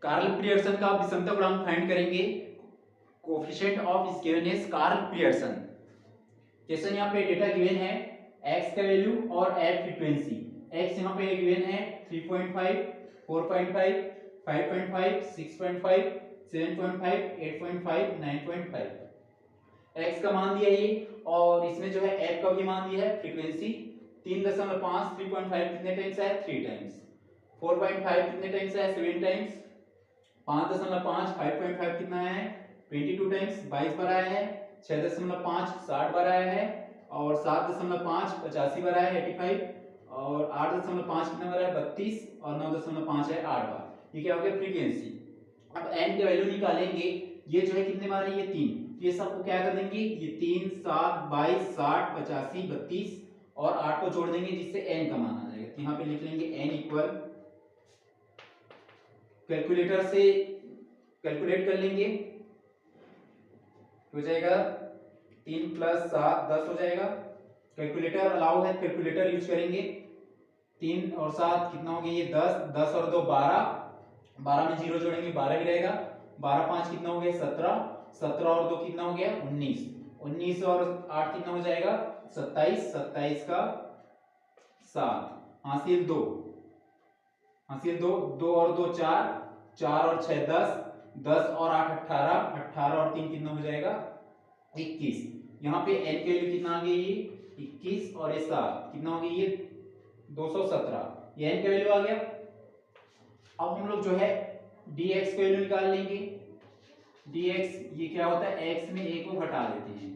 Karl Pearson का विषमता गुणांक फाइंड करेंगे। Coefficient of skewness Karl Pearson. जैसे यहाँ पे डेटा गिवन है x का वैल्यू और एफ फ्रीक्वेंसी। x यहाँ पे गिवन है 3.5, 4.5, 5.5, 6.5, 7.5, 8.5, 9.5। x का मान दिया ये, और इसमें जो है f का भी मान दिया है फ्रीक्वेंसी 3.5। 3.5 कितने टाइम्स है? 3 टाइम्स। 4.5 कितने टाइम्स है? 7 टाइम्स। 5.5 5.5 कितना है? 22 टाइम्स 22 बार आया है। 6.5 60 बार आया है। और 7.5 85 बार आया है 85। और 8.5 कितना बार है? 32। और 9.5 है 8 बार। ये क्या हो गया? फ्रीक्वेंसी। अब n की वैल्यू निकालेंगे। ये जो है कितने बार है? ये 3। ये सबको क्या कर देंगे? ये 3 7 22 60 85 32 और 8 को जोड़ देंगे जिससे n का मान आ जाएगा। तो यहाँ पे लिख लेंगे n इक्वल, कैलकुलेटर से कैलकुलेट कर लेंगे, हो जाएगा 3 + 7 10 हो जाएगा। कैलकुलेटर अलाउ है, कैलकुलेटर यूज करेंगे। 3 और 7 कितना हो गया? ये 10। 10 और 2 12। 12 में 0 जोड़ेंगे 12 ही रहेगा। 12 5 कितना हो गया? 17। 17 और 2 कितना हो गया? 19। 19 और 8 कितना हो जाएगा? 27। 27 का 7 हासिल 2। हासिल 2। 2 और 2 4। 4 और 6 10। 10 और 8 18। 18 और 3 कितना हो जाएगा? 21। यहाँ पे एल की वैल्यू कितना आ गई? ये 21 और ये 7 कितना हो गई? ये 217। ये एल की वैल्यू आ गया। अब हम लोग जो है dx की वैल्यू निकाल लेंगे। dx ये क्या होता है? x में a को घटा देते हैं।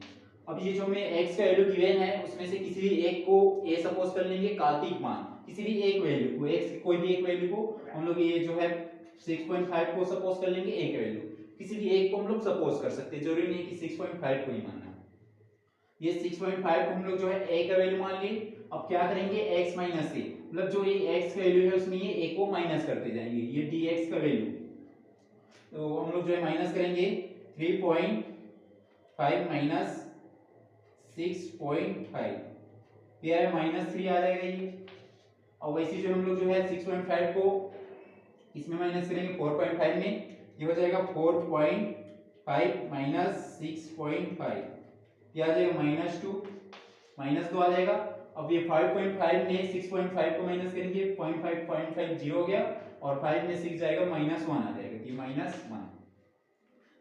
अब ये जो हमें x का वैल्यू गिवन है उसमें से किसी भी एक को a सपोज कर लेंगे, काल्पनिक मान किसी भी एक वैल्यू को, x की कोई भी एक वैल्यू को हम लोग ये जो है 6.5 को सपोज कर लेंगे a का वैल्यू। किसी भी एक को हम लोग सपोज कर सकते हैं, जरूरी नहीं कि 6.5 को ही मानना। ये 6.5 को हम लोग जो है a का वैल्यू मान लिए। अब क्या करेंगे? x माइनस a, मतलब जो ये x का वैल्यू है उसमें ये a को माइनस करते जाएंगे। ये dx का वैल्यू तो हम लोग जो है माइनस करेंगे। 3.5 माइनस 6.5 ये है -3 आ जाएगा ये। और वैसे जो हम लोग जो है 6.5 को इसमें माइनस करेंगे 4.5 में, ये हो जाएगा 4.5 माइनस 6.5, ये आ जाएगा -2। -2 आ जाएगा। अब ये 5.5 में 6.5 को माइनस करेंगे, 0.5 0 हो गया। और 5 में 6 जाएगा -1 आ जाएगा, ये -1।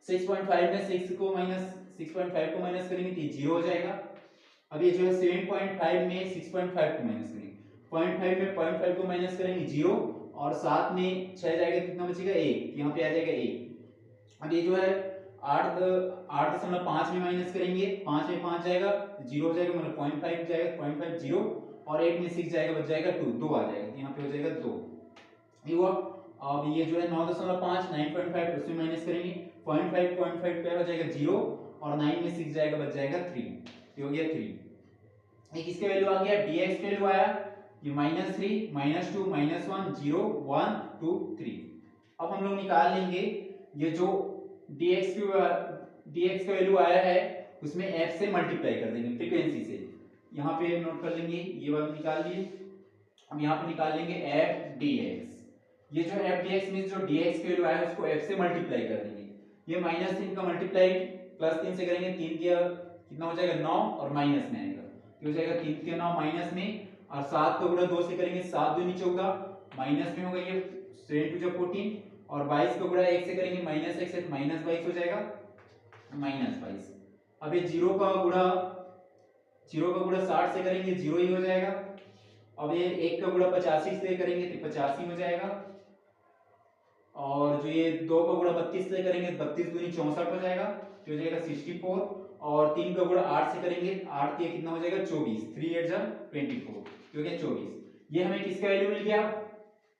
6.5 में 6 को माइनस 6.5 को माइनस करेंगे तो 0 हो जाएगा। अब ये जो है 7.5 में 6.5 को माइनस करेंगे, 0.5 में 0.5 को माइनस करेंगे 0। और 7 में 6 जाएगा, कितना बचेगा? 1। यहाँ पे आ जाएगा 1। अब ये जो है 8.5 में माइनस करेंगे, 5 में 5 जाएगा 0 हो जाएगा, मतलब 0.5 जाएगा, 0.5 0। और 8 में 6 जाएगा, बच जाएगा 2, 2 आ जाएगा, यहाँ पे हो जाएगा 2। ये हुआ। अब ये जो है 9.5 9.5 उसमें माइनस करेंगे, 0.5 पे हो जाएगा 0। और 9 में 6 जाएगा, बच जाएगा 3, ये हो गया 3। एक इसके वैल्यू आ गया, dx वैल्यू आया ये -3 -2 -1 0 1 2 3। अब हम लोग निकाल लेंगे ये जो dx का वैल्यू आया है उसमें f से मल्टीप्लाई कर देंगे फ्रीक्वेंसी से। यहाँ पे नोट कर लेंगे, ये वाला निकाल लिए। अब यहाँ पे निकाल लेंगे f dx। ये जो f dx मींस जो dx की वैल्यू आया है उसको f से मल्टीप्लाई कर देंगे। ये -3 का मल्टीप्लाई +3 से करेंगे, 3 किया कितना हो जाएगा? 9। और माइनस में आएगा, ये हो जाएगा 3 के 9 माइनस में। और 7 को गुणा 2 से करेंगे, 7 दूनी 14 माइनस में होगा, ये 7 2 14। और 22 को गुणा 1 से करेंगे, -1 से -22 हो जाएगा, -22। अब ये 0 का गुणा 60 से करेंगे 0 ही हो जाएगा। अब ये 1 का गुणा 85 से करेंगे तो 85 हो जाएगा। और जो ये 2 का गुणा 32 से करेंगे, 32 दूनी 64 हो जाएगा, तो हो जाएगा 64। और 3 का गुणा 8 से करेंगे, 8 के कितना हो जाएगा? 24। 3 8 जा 24, तो हो गया 24। ये हमें किसका वैल्यू मिल गया?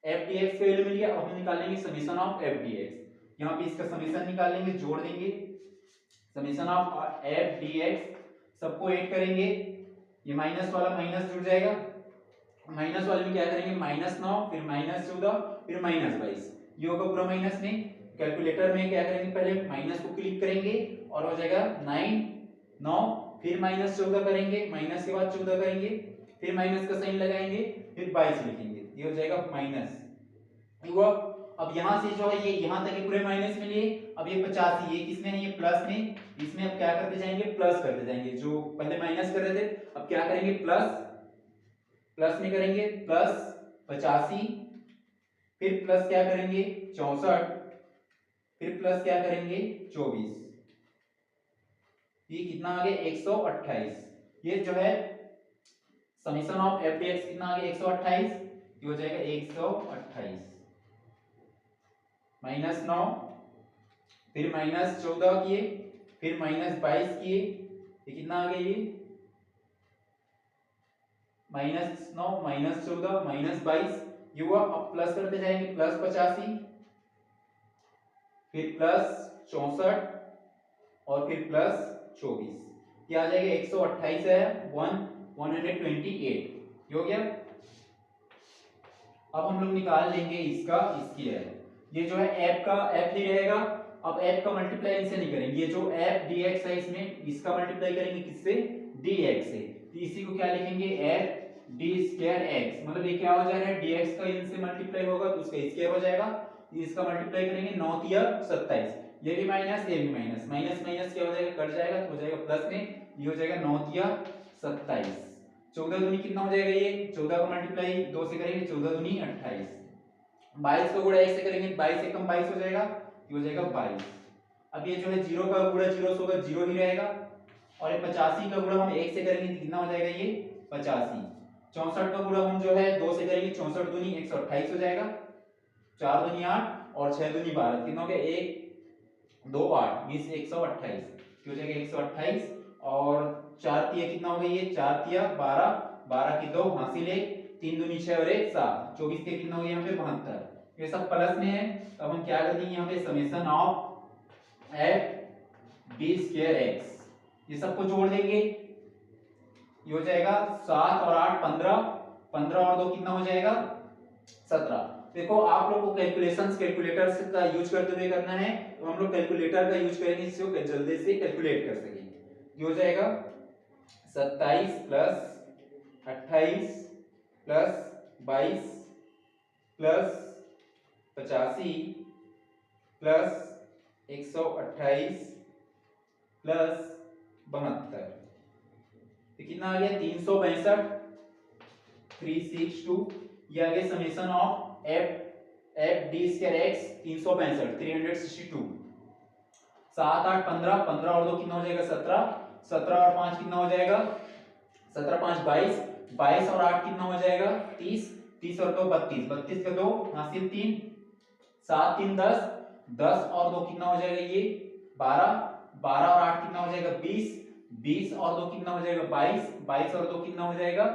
एफ डी एक्स का वैल्यू मिल गया। अब हम निकालेंगे summation of F D x. यहाँ पे इसका समीशन निकालेंगे, जोड़ देंगे summation of F D x, सबको ऐड करेंगे। ये माइनस वाला माइनस जुड़ जाएगा, माइनस वाले में क्या करेंगे? -9 फिर -14 फिर -22, ये होगा पूरा माइनस में। कैलकुलेटर में क्या करेंगे? पहले माइनस को क्लिक करेंगे और हो जाएगा 9 फिर -14 करेंगे, माइनस के बाद 14 करेंगे, फिर माइनस का साइन लगाएंगे, फिर 22 लिखेंगे, ये हो जाएगा माइनस। हुआ। अब यहाँ से जो है ये यहाँ तक के पूरे माइनस में लिए, अब ये 85 ये किसमें है, ये प्लस में, इसमें अब क्या करते जाएंगे, प्लस करते जाएंगे, जो पहले माइनस कर रहे थे अब क्या करेंगे, प्लस, प्लस में करेंगे, प्लस 85, फिर प्लस क्या करेंगे 64, फिर प्लस क्या करेंगे 24, ये कितना आ गया 128। ये जो है summation of F D x कितना आ गया 128, ये हो जाएगा 128 माइनस 9, फिर माइनस 14 किए, फिर माइनस 22 किए, ये कितना आ गया, ये माइनस 9 माइनस 14 माइनस 22, ये हुआ। अब प्लस करते जाएंगे, प्लस 85, फिर प्लस 64 और फिर प्लस 24, ये आ जाएगा 128 है 128, ये हो गया। अब हम लोग निकाल लेंगे इसका स्क्वायर, ये जो है एफ का एफ ही रहेगा। अब एफ का मल्टीप्लाई इनसे नहीं करेंगे, ये जो एफ डी एक्स है इसमें इसका मल्टीप्लाई करेंगे किससे, डी एक्स से, तो इसी को क्या लिखेंगे एफ डी स्क्वायर एक्स, मतलब ये क्या हो जा रहा है, डी एक्स का इनसे मल्टीप्लाई होगा तो उसका स्क्वायर हो जाएगा, इसका मल्टीप्लाई करेंगे 9 तिया 27, ये भी माइनस ये भी माइनस, माइनस माइनस क्या हो जाएगा, कट जाएगा तो हो जाएगा प्लस में, ये हो जाएगा 9 तिया 27, 14 दूनी कितना हो जाएगा, ये 14 का मल्टीप्लाई 2 से करेंगे 14 दूनी 28, 22 का गुणा 1 से करेंगे 22 से कम 22 हो जाएगा, ये हो जाएगा 22। अब ये जो है 0 का गुणा 0 से होगा 0 ही रहेगा, और ये 85 का गुणा हम 1 से करेंगे तो कितना हो जाएगा, ये 85, 64 का गुणा हम जो है 2 से करेंगे 64 दूनी 128 हो जाएगा, 4 दूनी 8 और 6 दूनी 12, कितना हो गया 1 2 8 मींस 128, हो जाएगा 128, और 4 तिया कितना हो गया, ये 4 तिया 12, 12 की 2 हासिल 1, 3 दूनी 6 और 1 7, 24 के कितना हो गया यहाँ पे 72, ये सब प्लस में है। अब हम क्या कर देंगे यहाँ पे summation of F D square x, ये सबको जोड़ देंगे, ये हो जाएगा 7 और 8 15, 15 और 2 कितना हो जाएगा 17। देखो आप लोग को कैलकुलेशंस कैलकुलेटर का यूज करते हुए करना है, तो हम लोग कैलकुलेटर का यूज करेंगे जिससे जल्दी से कैलकुलेट कर सकें। ये हो जाएगा 27 plus 28 plus 22 plus 85 plus 128 plus 72, तो कितना आ गया 362, 362, ये आ गया summation of F F D square x 362 362, 7 8 15, 15 और 2 कितना हो जाएगा 17, 17 और 5 कितना हो जाएगा 17 5 22, 22 और 8 कितना हो जाएगा 30, 30 और 2 32, 32 का 2 हासिल 3, 7 3 10, 10 और 2 कितना हो जाएगा ये 12, 12 और 8 कितना हो जाएगा 20, 20 और 2 कितना हो जाएगा 22, 22 और 2 कितना हो जाएगा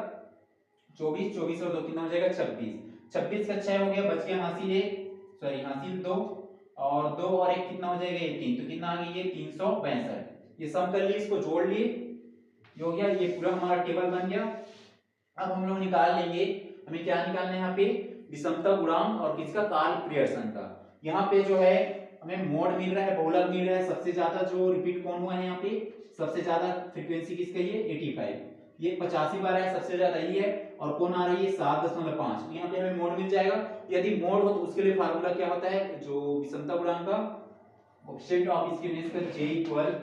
24, 24 और 2 कितना हो जाएगा 26, 26 का 6 हो गया, बच गया हासिल 1 सॉरी हासिल 2, और 2 और 1 कितना हो जाएगा ये 3, तो कितना आ गया ये 362, ये सम कर लिए, इसको जोड़ लिए, ये हो गया, ये पूरा हमारा टेबल बन गया। अब हम लोग निकाल लेंगे, हमें क्या निकालना है यहाँ पे विषमता गुणांक और किसका काल प्रियर्सन का। यहाँ पे जो है हमें मोड मिल रहा है, बहुलक मिल रहा है, सबसे ज्यादा जो रिपीट कौन हुआ है यहाँ पे सबसे ज्यादा फ्रीक्वेंसी किसका ये 85, ये 85 बार है, सबसे ज्यादा ये है, और कौन आ रही है 7.5, यहाँ पे हमें मोड मिल जाएगा। यदि मोड हो तो उसके लिए फार्मूला क्या होता है, जो विषमता गुणांक का कोएफिशिएंट ऑफ स्क्यूनेस का j इक्वल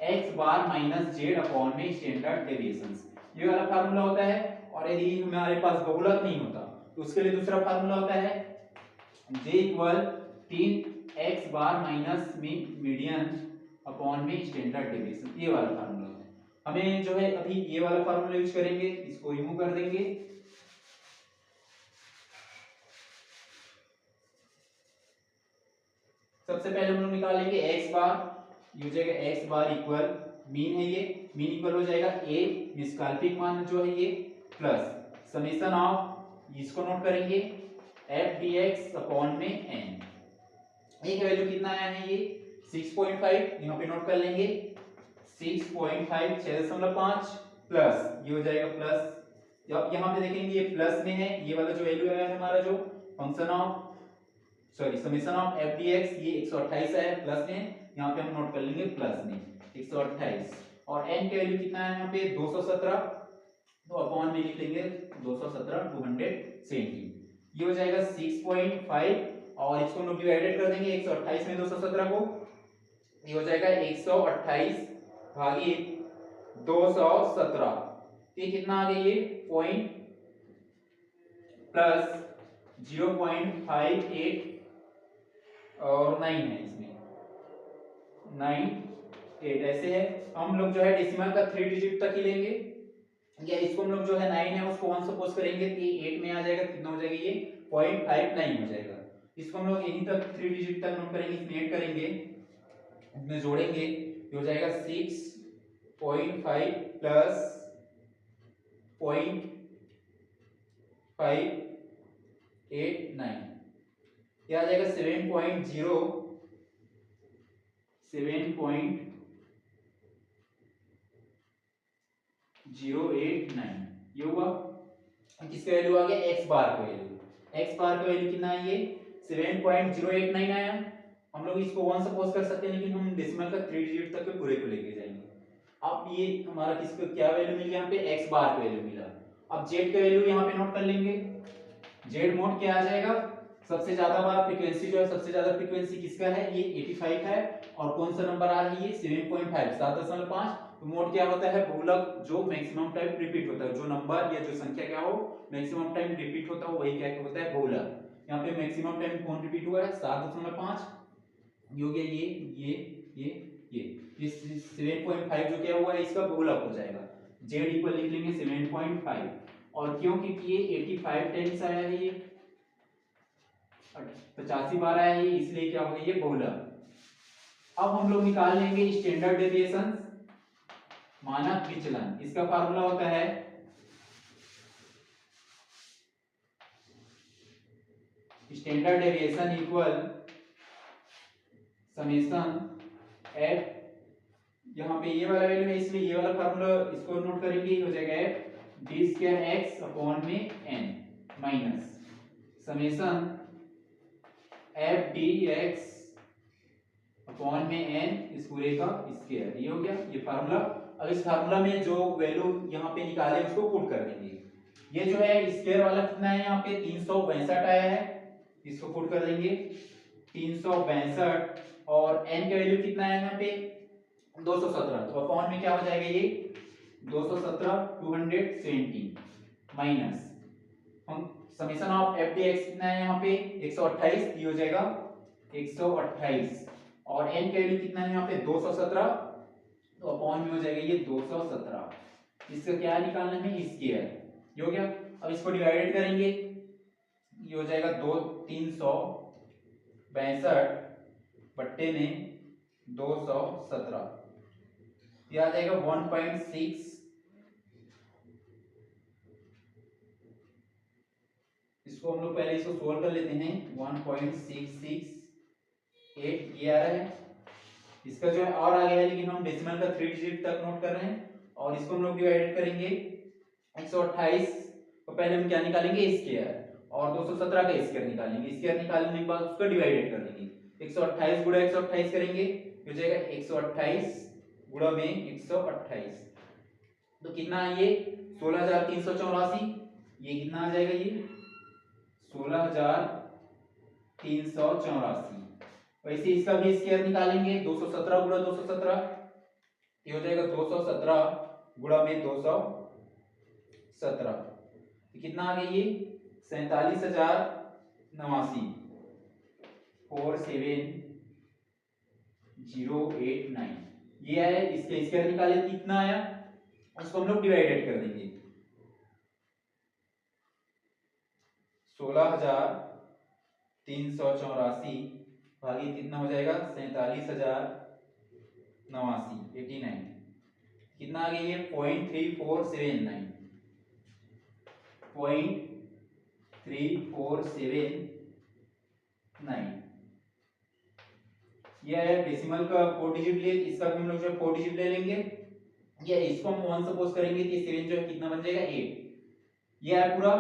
x बार माइनस z अपॉन में स्टैंडर्ड डेविएशंस, ये वाला फार्मूला होता है। और यदि हमारे पास बहुलक नहीं होता तो उसके लिए दूसरा फार्मूला होता है j इक्वल 3x बार माइनस मीडियन अपॉन में स्टैंडर्ड डेविएशन, ये वाला फार्मूला होता है। हमें जो है अभी ये वाला फार्मूला यूज करेंगे, इसको रिमूव कर देंगे। सबसे पहले हम लोग निकालेंगे x बार, ये हो जाएगा x बार इक्वल मीन है, ये मीन इक्वल हो जाएगा a निष्काल्पिक मान जो है ये प्लस समेशन ऑफ, इसको नोट करेंगे f dx अपॉन में n, एक वैल्यू कितना आया है ये 6.5, यहाँ पे नोट कर लेंगे 6.5 6.5 प्लस ये हो जाएगा प्लस, जब यहाँ पे देखेंगे ये प्लस में है, ये वाला जो वैल्यू आया है हमारा जो function of sorry summation of F D x ये 128 है प्लस में, यहाँ पे हम नोट कर लेंगे प्लस में 128, और n की वैल्यू कितना है यहाँ पे 217, तो अपॉन में लिख लेंगे 217 270, ये हो जाएगा 6.5 और इसको हम लोग डिवाइडेड कर देंगे 128 में 217 को, ये हो जाएगा 128 भागित 217। ये कितना आ गया, ये पॉइंट प्लस 0.58 और 9 है, इसमें 98 ऐसे है। हम लोग जो है डेसिमल का 3 डिजिट तक ही लेंगे, या इसको हम लोग जो है 9 है उसको 1 सपोज करेंगे तो ये 8 में आ जाएगा, कितना हो जाएगा ये 0.59 हो जाएगा। इसको हम लोग यहीं तक 3 डिजिट तक नोट करेंगे, इसमें ऐड करेंगे, इसमें जोड़ेंगे, ये हो जाएगा 6.5 प्लस 0.589, ये आ जाएगा 7.089 ये हुआ। किसका वैल्यू आ गया, एक्स बार का वैल्यू। एक्स बार का वैल्यू कितना है, ये 7.089 आया। हम लोग इसको 1 सपोज कर सकते हैं, लेकिन हम डेसिमल का 3 डिजिट तक के पूरे को लेके जाएंगे। अब ये हमारा किसका क्या वैल्यू मिल गया, यहाँ पे एक्स बार का वैल्यू मिला। अब जेड का वैल्यू यहाँ पे नोट कर लेंगे। जेड मोड क्या आ जाएगा, सबसे ज्यादा बार फ्रीक्वेंसी जो है, सबसे ज्यादा फ्रीक्वेंसी किसका है, ये 85 है, और कौन सा नंबर आ रही है 7.5 7.5। तो मोड क्या होता है, बहुलक जो मैक्सिमम टाइम रिपीट होता है, जो नंबर या जो संख्या क्या हो मैक्सिमम टाइम रिपीट होता है वही क्या होता है, बहुलक। यहाँ पे मैक्सिमम टाइम कौन रिपीट हुआ है 7.5, ये हो गया, ये 7.5 जो क्या हुआ है इसका बहुलक हो जाएगा। जेड इक्वल लिख लेंगे 7.5, और क्योंकि ये 85 टाइम्स आया है, ये 85 बार आया है, इसलिए क्या हो गया ये बहुलक। अब हम लोग निकाल लेंगे स्टैंडर्ड डेविएशन, मानक विचलन। इसका फार्मूला होता है standard deviation equal summation F, यहाँ पे ये वाला वैल्यू है इसलिए ये वाला फार्मूला इसको नोट करेंगे, हो जाएगा F D square X upon में N minus summation F D X upon में एन इस पूरे का स्क्वायर। ये हो गया ये फार्मूला। अब इस फार्मूला में जो वैल्यू यहाँ पे निकाले उसको पुट कर देंगे। ये जो है स्क्वायर वाला कितना है, यहाँ पे 362 आया है, इसको पुट कर देंगे 362, और एन का वैल्यू कितना है यहाँ पे 217, तो अपॉन में क्या हो जाएगा ये 217 217 माइनस हम summation of F D x कितना है यहाँ पे 128, ये हो जाएगा 128, और एन का वैल्यू कितना है यहाँ पे 217, तो अपॉन में हो जाएगा ये 217। इसका क्या निकालना है स्क्वायर, ये हो गया। अब इसको डिवाइडेड करेंगे, ये हो जाएगा 362 बट्टे में 217, ये आ जाएगा 1.6, इसको हम लोग पहले इसको सोल्व कर लेते हैं। 1.668 ये आ रहा है, इसका जो है और आ गया है, लेकिन हम डेसिमल का 3 डिजिट तक नोट कर रहे हैं, और इसको हम लोग डिवाइडेड करेंगे 128, तो पहले हम क्या निकालेंगे स्क्वायर, और 217 का स्क्वायर निकालेंगे। स्क्वायर निकालने के बाद उसको डिवाइडेड कर देंगे, 128 गुणा 128 करेंगे, हो जाएगा 128 गुणा में 128, तो कितना है ये 16384, ये कितना आ जाएगा ये 16384। वैसे इसका भी स्क्वायर निकालेंगे, 217 गुणा 217, ये हो जाएगा 217 गुणा में 217, कितना आ गया ये 47,089 47089 ये आया। इसके स्क्वायर निकाले कितना आया, इसको हम लोग डिवाइडेड कर देंगे, 16,384 भागी कितना हो जाएगा 47,089 89, कितना आ गया ये 0.3479 0.3479 ये है डेसिमल का 4 डिजिट ले, इसका हम लोग जो 4 डिजिट ले लेंगे, ये इसको हम 1 सपोज करेंगे कि 7 जो है कितना बन जाएगा 8, ये है पूरा।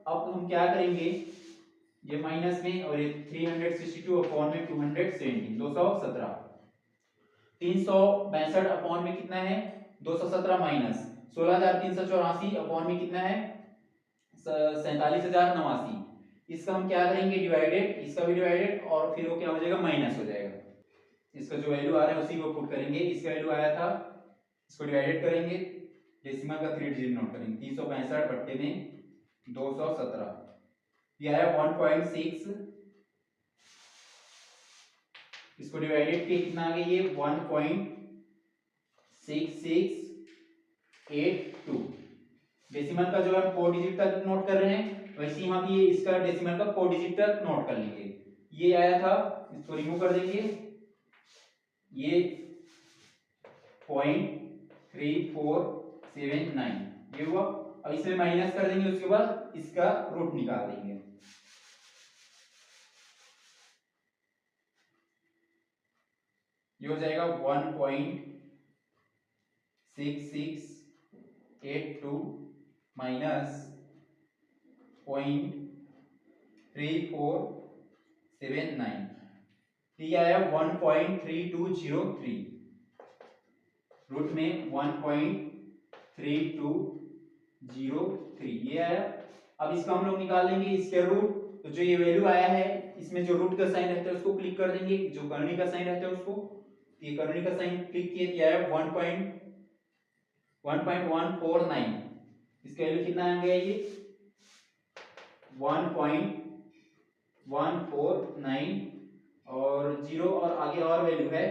अब हम क्या करेंगे, ये माइनस में, और ये 362 अपॉन में 217 217, 362 अपॉन में कितना है 217 माइनस 16,384 अपॉन में कितना है 47,089, इसका हम क्या करेंगे डिवाइडेड, इसका भी डिवाइडेड, और फिर वो क्या हो जाएगा माइनस हो जाएगा। इसका जो वैल्यू आ रहा है उसी को पुट करेंगे, इसका वैल्यू आया था, इसको डिवाइडेड करेंगे, डेसिमल का 3 डिजिट नोट करेंगे, 365 बट्टे में 217, ये आया 1.6, इसको डिवाइडेड किया कितना आ गया ये 1.6682। डेसिमल का जो है 4 डिजिट तक नोट कर रहे हैं, वैसे यहाँ भी ये इसका डेसिमल का 4 डिजिट तक नोट कर लेंगे। ये आया था, इसको रिमूव कर देंगे, ये 0.3479 ये हुआ। अब इसमें माइनस कर देंगे, उसके बाद इसका रूट निकाल देंगे। ये हो जाएगा 1.6682 माइनस 0.3479, ये आया 1.3203, रूट में 1.3203 ये आया। अब इसका हम लोग निकाल लेंगे स्क्वायर रूट, तो जो ये वैल्यू आया है इसमें जो रूट का साइन रहता है उसको क्लिक कर देंगे, जो करनी का साइन रहता है उसको, ये करनी का साइन क्लिक किए, किया है 1.149, इसका वैल्यू कितना आ गया ये 1.149 और 0 और आगे और वैल्यू है।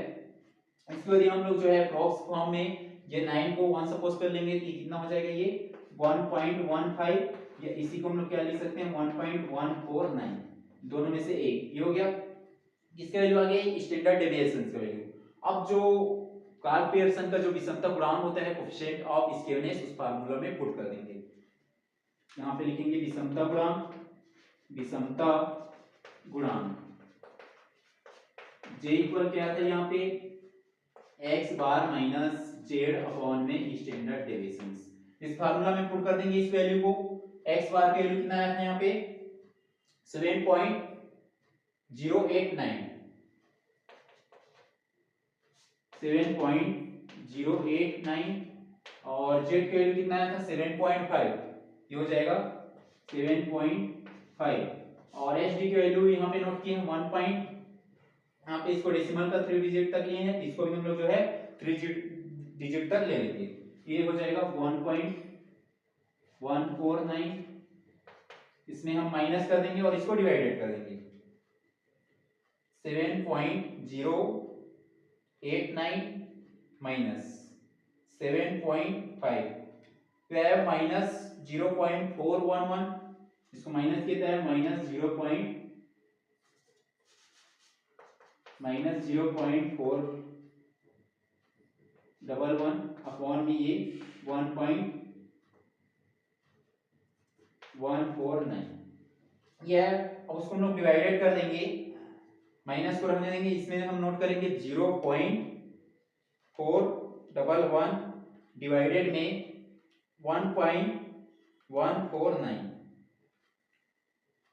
इसको यदि हम लोग जो है अप्रॉक्स फॉर्म में ये 9 को 1 सपोज कर लेंगे तो कितना हो जाएगा ये 1.15, या इसी को हम लोग क्या लिख सकते हैं 1.149, दोनों में से एक, ये हो गया। इसका वैल्यू आ गया स्टैंडर्ड डेविएशन का वैल्यू। अब जो कार्ल पियर्सन का जो विषमता गुणांक होता है कोएफिशिएंट ऑफ स्क्वेयरनेस, उस फार्मूला में पुट कर देंगे। यहाँ पे लिखेंगे विषमता गुणांक, विषमता गुणांक J इक्वल क्या था यहाँ पे x बार माइनस जेड अपॉन में स्टैंडर्ड डेविएशन। इस फार्मूला में पुट कर देंगे इस वैल्यू को। x बार का वैल्यू कितना आया था यहाँ पे 7.089, 7.089 और z का वैल्यू कितना आया था 7.5, ये हो जाएगा 7.5 और hd की वैल्यू यहाँ पे नोट किए हैं 1. यहाँ पे इसको डेसिमल का 3 डिजिट तक लिए हैं, इसको भी हम लोग जो है 3 डिजिट तक ले लेंगे, ये हो जाएगा 1.149, इसमें हम माइनस कर देंगे और इसको डिवाइडेड कर देंगे, 7.089 माइनस 7.5 तो है माइनस 0.411, इसको माइनस किया है माइनस 0.411 अपॉन में ये 1.149 ये है। अब उसको हम लोग डिवाइडेड कर देंगे, माइनस को रखने देंगे, इसमें हम नोट करेंगे 0.411 डिवाइडेड में 1.149,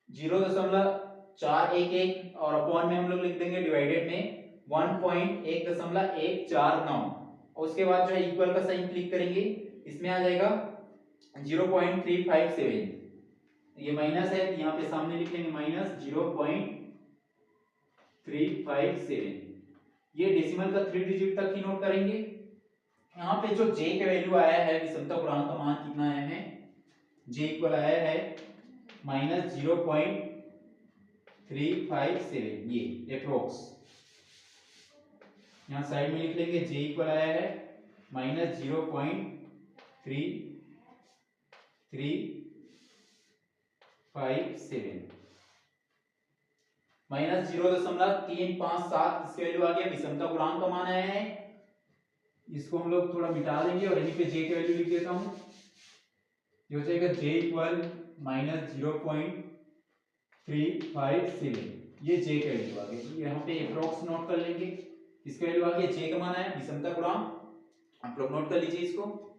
0.411 और अपॉन में हम लोग लिख देंगे डिवाइडेड में 1.149 और उसके बाद जो है इक्वल का साइन क्लिक करेंगे, इसमें आ जाएगा 0.357, ये माइनस है यहाँ पे सामने लिख लेंगे माइनस 0.357, ये डेसिमल का 3 डिजिट तक ही नोट करेंगे। यहाँ पे जो j का वैल्यू आया है विषमता गुणांक का मान कितना आया है, j इक्वल आया है माइनस 0.357, ये अप्रोक्स यहाँ साइड में लिख लेंगे, j इक्वल आया है माइनस 0.357 माइनस 0.357, इसकी वैल्यू आ गया विषमता गुणांक का मान आया है। इसको हम लोग थोड़ा मिटा देंगे और यहीं पे j की वैल्यू लिख देता हूं, ये हो जाएगा j इक्वल माइनस 0.357, ये j का वैल्यू आ गया, यहाँ पे अप्रोक्स नोट कर लेंगे, इसका वैल्यू आ गया j का मान आया विषमता गुणांक, आप लोग नोट कर लीजिए इसको।